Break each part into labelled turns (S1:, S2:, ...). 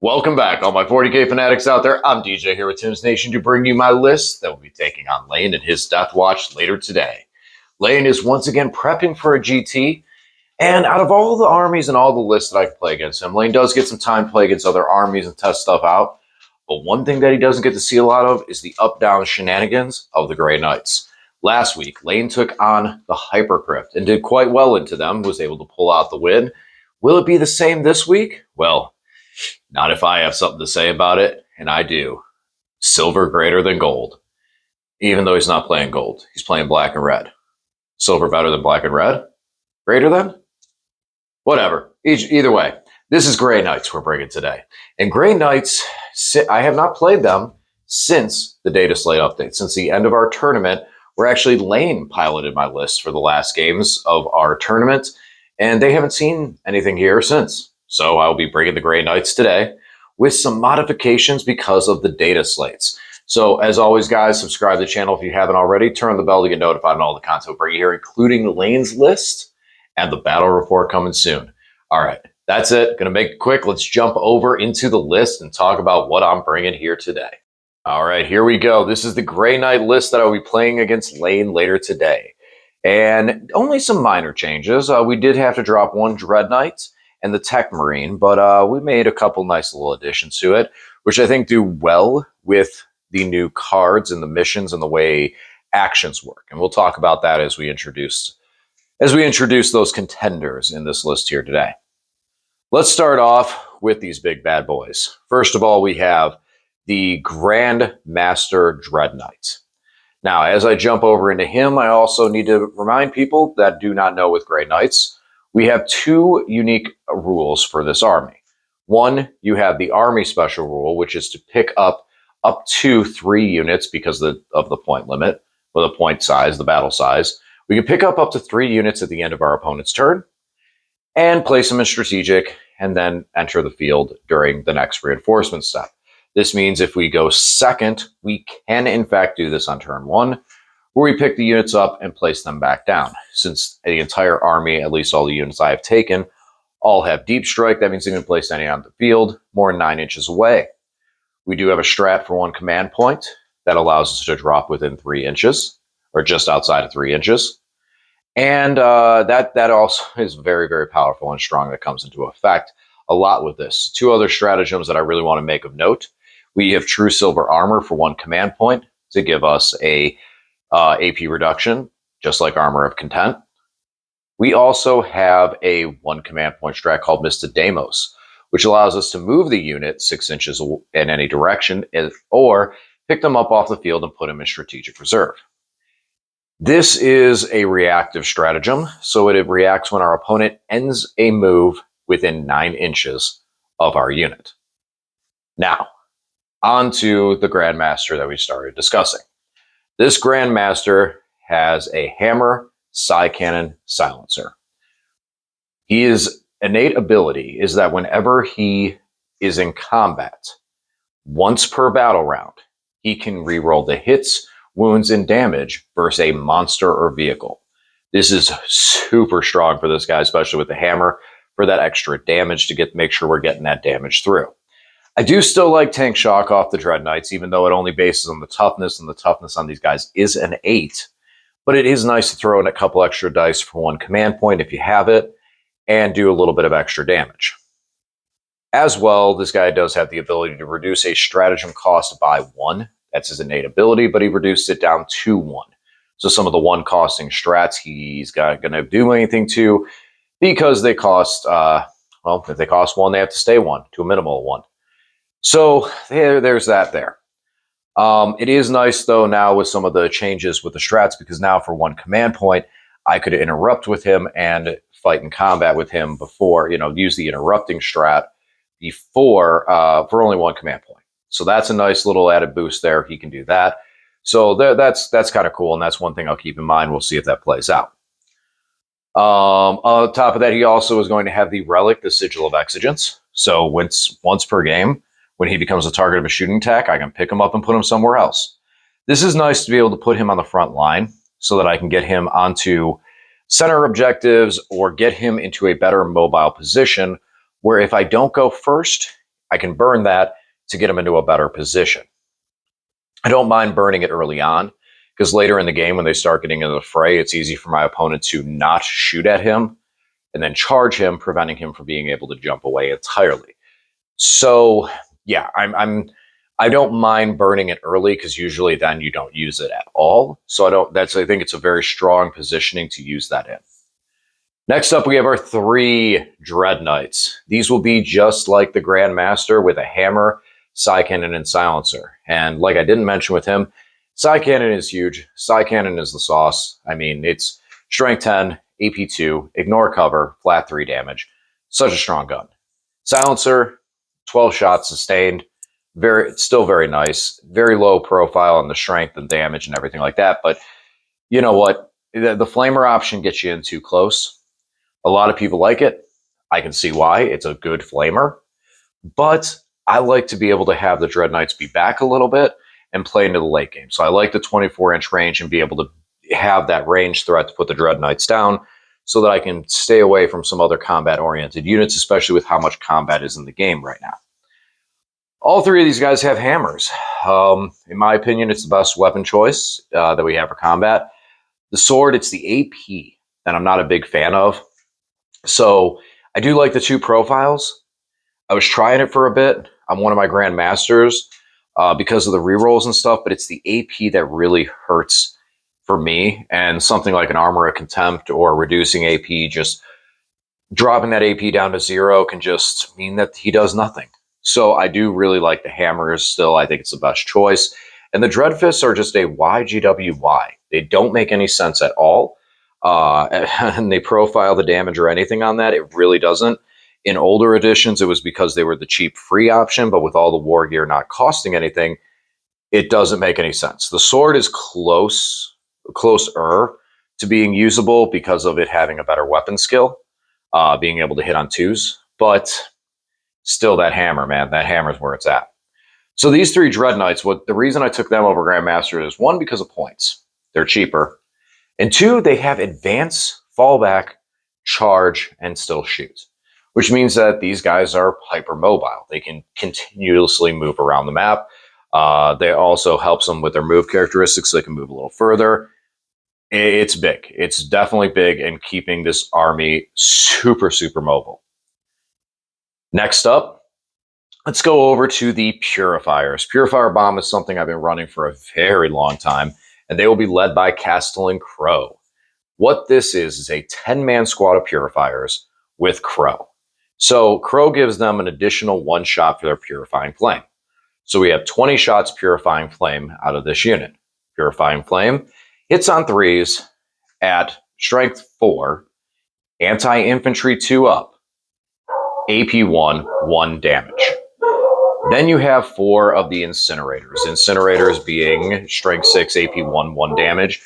S1: Welcome back, all my 40k fanatics out there. I'm DJ here with Tim's Nation to bring you my list that will be taking on Lane and his Death Watch later today. Lane is once again prepping for a GT, and out of all the armies and all the lists that I can play against him, Lane does get some time to play against other armies and test stuff out. But one thing that he doesn't get to see a lot of is the up-down shenanigans of the Grey Knights. Last week, Lane took on the Hypercrypt and did quite well into them, was able to pull out the win. Will it be the same this week? Well, not if I have something to say about it, and I do. Silver greater than gold. Even though he's not playing gold. He's playing black and red. Silver better than black and red? Greater than? Whatever. Either way, this is Grey Knights we're bringing today. And Grey Knights, I have not played them since the data slate update. Since the end of our tournament, where actually Lane piloted my list for the last games of our tournament, and they haven't seen anything here since. So I'll be bringing the Grey Knights today with some modifications because of the data slates. So as always, guys, subscribe to the channel if you haven't already. Turn on the bell to get notified on all the content we'll bring you here, including Lane's list and the battle report coming soon. All right, that's it. Gonna make it quick. Let's jump over into the list and talk about what I'm bringing here today. All right, here we go. This is the Grey Knight list that I'll be playing against Lane later today. And only some minor changes. We did have to drop one Dreadknight and the Tech Marine, but we made a couple nice little additions to it, which I think do well with the new cards and the missions and the way actions work. And we'll talk about that as we introduce those contenders in this list here today. Let's start off with these big bad boys. First of all, we have the Grandmaster Dreadknights. Now, as I jump over into him, I also need to remind people that do not know with Grey Knights, we have two unique rules for this army. One, you have the army special rule, which is to pick up to 3 units because of the point limit, or the point size, the battle size. We can pick up to 3 units at the end of our opponent's turn and place them in strategic and then enter the field during the next reinforcement step. This means if we go second, we can in fact do this on turn 1, where we pick the units up and place them back down. Since the entire army, at least all the units I have taken, all have deep strike, that means they can place any on the field more than 9 inches away. We do have a strat for 1 command point that allows us to drop within 3 inches, or just outside of 3 inches. And that also is very, very powerful and strong. That comes into effect a lot with this. 2 other stratagems that I really want to make of note. We have True Silver Armor for 1 command point to give us a AP reduction, just like Armor of Content. We also have a 1 command point strat called Mista Demos, which allows us to move the unit 6 inches in any direction or pick them up off the field and put them in strategic reserve. This is a reactive stratagem, so it reacts when our opponent ends a move within 9 inches of our unit. Now, on to the Grandmaster that we started discussing. This Grandmaster has a hammer, psi cannon, silencer. His innate ability is that whenever he is in combat, once per battle round, he can reroll the hits, wounds, and damage versus a monster or vehicle. This is super strong for this guy, especially with the hammer, for that extra damage to make sure we're getting that damage through. I do still like Tank Shock off the Dreadknights, even though it only bases on the toughness, and the toughness on these guys is an 8. But it is nice to throw in a couple extra dice for 1 command point if you have it, and do a little bit of extra damage. As well, this guy does have the ability to reduce a stratagem cost by 1. That's his innate ability, but he reduced it down to 1. So some of the 1 costing strats he's not going to do anything to, because they cost, well, if they cost 1, they have to stay 1, to a minimal of 1. So there's that there. It is nice, though, now with some of the changes with the strats, because now for 1 command point, I could interrupt with him and fight in combat with him before, use the interrupting strat before, for only 1 command point. So that's a nice little added boost there. He can do that. So that's kind of cool, and that's one thing I'll keep in mind. We'll see if that plays out. On top of that, he also is going to have the relic, the Sigil of Exigence. So once per game, when he becomes a target of a shooting attack, I can pick him up and put him somewhere else. This is nice to be able to put him on the front line so that I can get him onto center objectives or get him into a better mobile position where if I don't go first I can burn that to get him into a better position. I don't mind burning it early on, because later in the game, when they start getting into the fray, it's easy for my opponent to not shoot at him and then charge him, preventing him from being able to jump away entirely. So yeah, I don't mind burning it early, because usually then you don't use it at all. So I think it's a very strong positioning to use that in. Next up, we have our 3 Dreadknights. These will be just like the Grandmaster, with a hammer, side cannon, and silencer. And like I didn't mention with him, side cannon is huge. Side cannon is the sauce. I mean, it's strength 10, AP 2, ignore cover, flat 3 damage. Such a strong gun. Silencer, 12 shots sustained. Still very nice. Very low profile on the strength and damage and everything like that. But you know what? The flamer option gets you in too close. A lot of people like it. I can see why. It's a good flamer. But I like to be able to have the Dreadknights be back a little bit and play into the late game. So I like the 24-inch range and be able to have that range threat to put the Dreadknights down, so that I can stay away from some other combat-oriented units, especially with how much combat is in the game right now. All 3 of these guys have hammers. In my opinion, it's the best weapon choice that we have for combat. The sword, it's the AP that I'm not a big fan of. So I do like the 2 profiles. I was trying it for a bit on one of my Grandmasters because of the rerolls and stuff, but it's the AP that really hurts for me. And something like an Armor of Contempt or reducing AP, just dropping that AP down to 0 can just mean that he does nothing. So I do really like the hammers still. I think it's the best choice. And the Dreadfists are just a YGWY. They don't make any sense at all. And they profile the damage or anything on that. It really doesn't. In older editions, it was because they were the cheap free option, but with all the war gear not costing anything, it doesn't make any sense. The sword is closer to being usable because of it having a better weapon skill, being able to hit on 2s, but still that hammer, man, that hammer's where it's at. So these 3 Dreadknights, the reason I took them over Grandmaster is 1, because of points. They're cheaper. And 2, they have advance, fallback, charge, and still shoot, which means that these guys are hypermobile. They can continuously move around the map. They also helps them with their move characteristics, so they can move a little further. It's big. It's definitely big in keeping this army super, super mobile. Next up, let's go over to the Purifiers. Purifier Bomb is something I've been running for a very long time, and they will be led by Castellan Crowe. What this is a 10-man squad of Purifiers with Crowe. So Crowe gives them an additional 1 shot for their Purifying Flame. So we have 20 shots Purifying Flame out of this unit. Purifying Flame hits on 3s at strength 4, anti-infantry 2 up, AP 1, 1 damage. Then you have 4 of the Incinerators. Incinerators being strength 6, AP 1, 1 damage.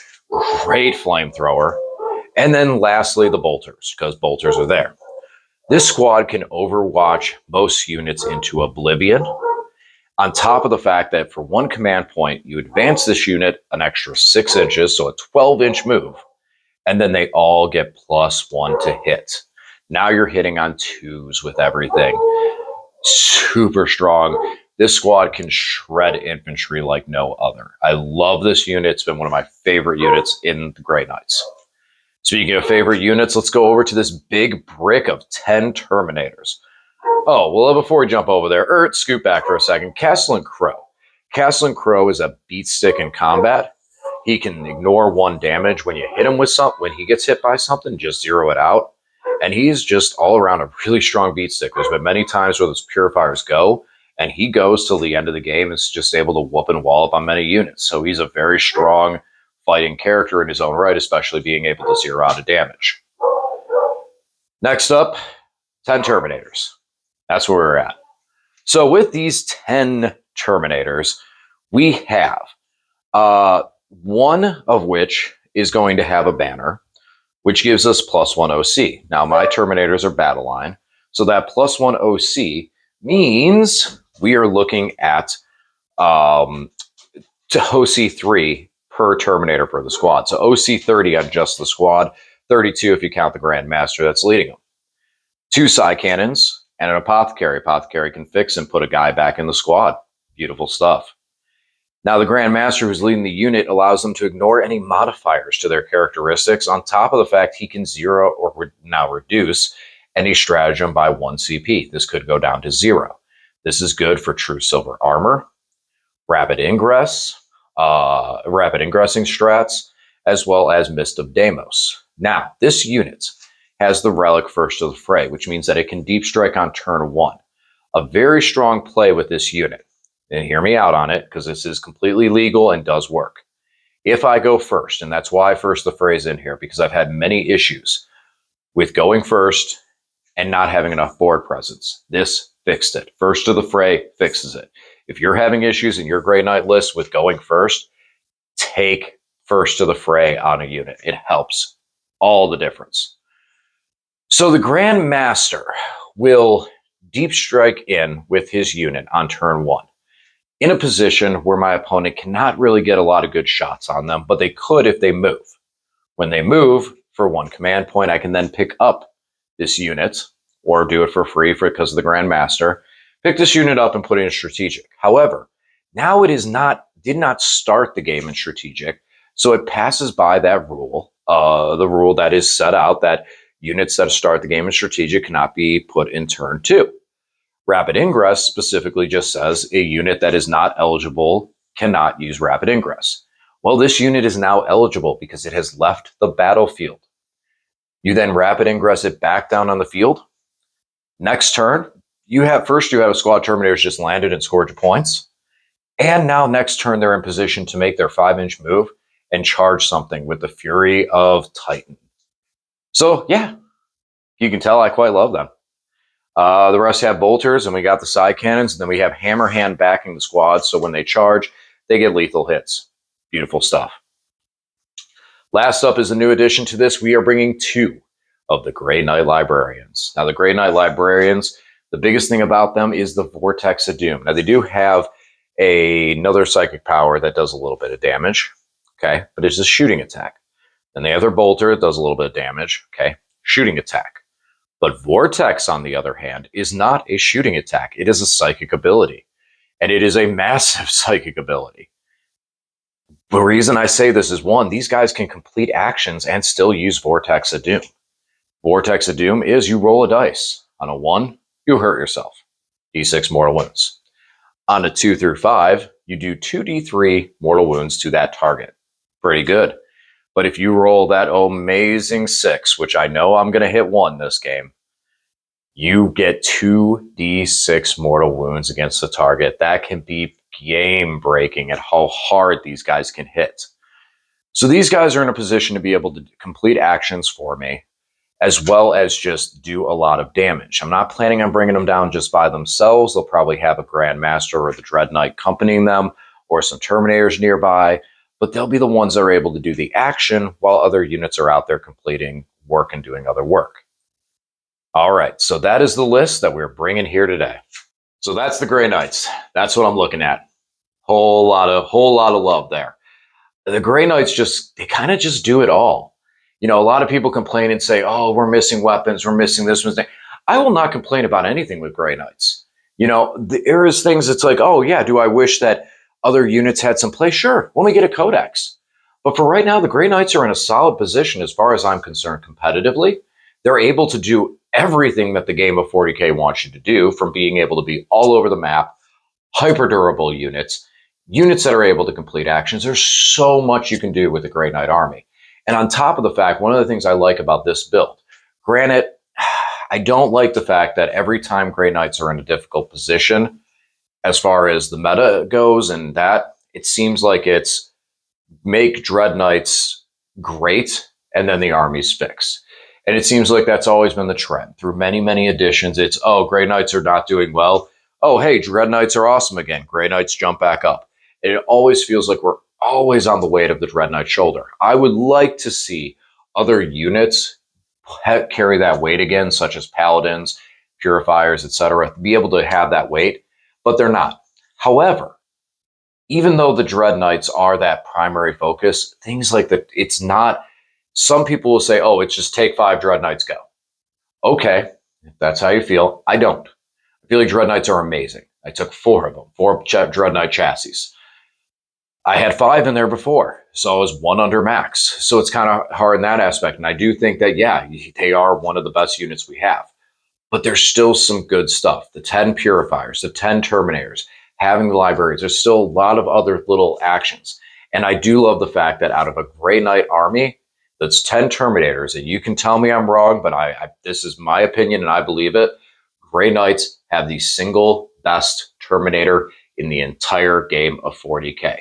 S1: Great flamethrower. And then lastly, the Bolters, because Bolters are there. This squad can overwatch most units into oblivion, on top of the fact that for 1 command point, you advance this unit an extra 6 inches, so a 12-inch move, and then they all get +1 to hit. Now you're hitting on 2s with everything. Super strong. This squad can shred infantry like no other. I love this unit. It's been one of my favorite units in the Grey Knights. Speaking of favorite units, let's go over to this big brick of 10 Terminators. Oh, well, before we jump over there, scoot back for a second. Castellan Crowe. Castellan Crowe is a beat stick in combat. He can ignore 1 damage when you hit him with something. When he gets hit by something, just 0 it out. And he's just all around a really strong beat stick. There's been many times where those Purifiers go, and he goes till the end of the game and is just able to whoop and wallop on many units. So he's a very strong fighting character in his own right, especially being able to 0 out a damage. Next up, 10 Terminators. That's where we're at. So with these 10 Terminators, we have 1 of which is going to have a banner, which gives us +1 OC. Now, my Terminators are battle line, so that +1 OC means we are looking at to OC3 per Terminator for the squad. So OC30 on just the squad, 32 if you count the Grandmaster that's leading them. 2 side cannons, and an apothecary. Apothecary can fix and put a guy back in the squad. Beautiful stuff. Now, the Grandmaster who's leading the unit allows them to ignore any modifiers to their characteristics, on top of the fact he can zero or now reduce any stratagem by 1 CP. This could go down to 0. This is good for true silver armor, rapid ingressing strats, as well as Mist of Deimos. Now, this unit has the relic First to the Fray, which means that it can deep strike on turn 1. A very strong play with this unit. And hear me out on it, because this is completely legal and does work. If I go first, and that's why First the Fray is in here, because I've had many issues with going first and not having enough board presence. This fixed it. First to the Fray fixes it. If you're having issues in your Grey Knight list with going first, take First to the Fray on a unit. It helps all the difference. So the Grandmaster will deep strike in with his unit on turn 1. In a position where my opponent cannot really get a lot of good shots on them, but they could if they move. When they move, for 1 command point, I can then pick up this unit, or do it for free because of the Grandmaster. Pick this unit up and put it in strategic. However, now it did not start the game in strategic, so it passes by that rule, the rule that is set out that units that start the game in strategic cannot be put in turn 2. Rapid Ingress specifically just says a unit that is not eligible cannot use Rapid Ingress. Well, this unit is now eligible because it has left the battlefield. You then Rapid Ingress it back down on the field. Next turn, you have a squad Terminators just landed and scored your points. And now next turn, they're in position to make their 5-inch move and charge something with the Fury of Titan. So, yeah, you can tell I quite love them. The rest have bolters, and we got the side cannons, and then we have hammer hand backing the squad, so when they charge, they get lethal hits. Beautiful stuff. Last up is a new addition to this. We are bringing 2 of the Grey Knight Librarians. Now, the Grey Knight Librarians, the biggest thing about them is the Vortex of Doom. Now, they do have another psychic power that does a little bit of damage, okay, but it's a shooting attack. Then they have their bolter, it does a little bit of damage, okay, shooting attack. But Vortex, on the other hand, is not a shooting attack. It is a psychic ability. And it is a massive psychic ability. The reason I say this is, 1, these guys can complete actions and still use Vortex of Doom. Vortex of Doom is you roll a dice. On a 1, you hurt yourself. D6 mortal wounds. On a 2 through 5, you do 2d3 mortal wounds to that target. Pretty good. But if you roll that amazing 6, which I know I'm going to hit 1 this game, you get 2d6 mortal wounds against the target. That can be game-breaking at how hard these guys can hit. So these guys are in a position to be able to complete actions for me, as well as just do a lot of damage. I'm not planning on bringing them down just by themselves. They'll probably have a Grandmaster or the Dread Knight accompanying them, or some Terminators nearby. But they'll be the ones that are able to do the action while other units are out there completing work and doing other work. All right, so that is the list that we're bringing here today. So that's the Grey Knights. That's what I'm looking at. Whole lot of love there. The Grey Knights they kind of just do it all. You know, a lot of people complain and say, oh, we're missing weapons, we're missing this one thing. I will not complain about anything with Grey Knights. You know, there is things that's like, oh yeah, do I wish that other units had some play? Sure, when we get a codex. But for right now, the Grey Knights are in a solid position as far as I'm concerned competitively. They're able to do everything that the game of 40K wants you to do, from being able to be all over the map, hyper durable units that are able to complete actions. There's so much you can do with the Grey Knight army. And on top of the fact, one of the things I like about this build, granted, I don't like the fact that every time Grey Knights are in a difficult position, as far as the meta goes, and that, it seems like it's make Dread Knights great, and then the army's fixed. And it seems like that's always been the trend. Through many, many editions, it's, oh, Grey Knights are not doing well. Oh, hey, Dread Knights are awesome again. Grey Knights jump back up. And it always feels like we're always on the weight of the Dread Knight shoulder. I would like to see other units carry that weight again, such as Paladins, Purifiers, etc., be able to have that weight. But they're not. However, even though the Dread Knights are that primary focus, things like that, it's not, some people will say, oh, it's just take 5 Dread Knights, go. Okay, if that's how you feel. I don't. feel like Dreadknights are amazing. I took 4 of them, 4 Dreadknight chassis. I had 5 in there before, so I was 1 under max. So it's kind of hard in that aspect. And I do think that, yeah, they are one of the best units we have. But there's still some good stuff. The 10 Purifiers, the 10 Terminators, having the Librarians. There's still a lot of other little actions. And I do love the fact that out of a Grey Knight army, that's 10 Terminators, and you can tell me I'm wrong, but this is my opinion and I believe it. Grey Knights have the single best Terminator in the entire game of 40K.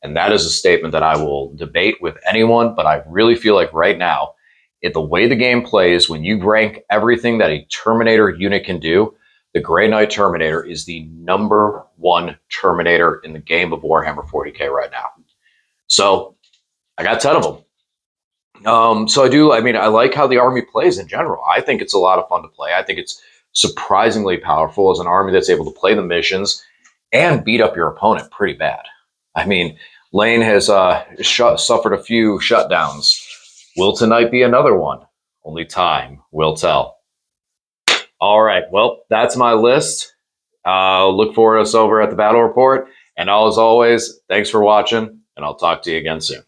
S1: And that is a statement that I will debate with anyone, but I really feel like right now, the way the game plays, when you rank everything that a Terminator unit can do, the Grey Knight Terminator is the #1 Terminator in the game of Warhammer 40K right now. So I got 10 of them. So I like how the army plays in general. I think it's a lot of fun to play. I think it's surprisingly powerful as an army that's able to play the missions and beat up your opponent pretty bad. I mean, Lane has suffered a few shutdowns. Will tonight be another one? Only time will tell. All right, well, that's my list. Look for us over at the Battle Report. And as always, thanks for watching, and I'll talk to you again soon.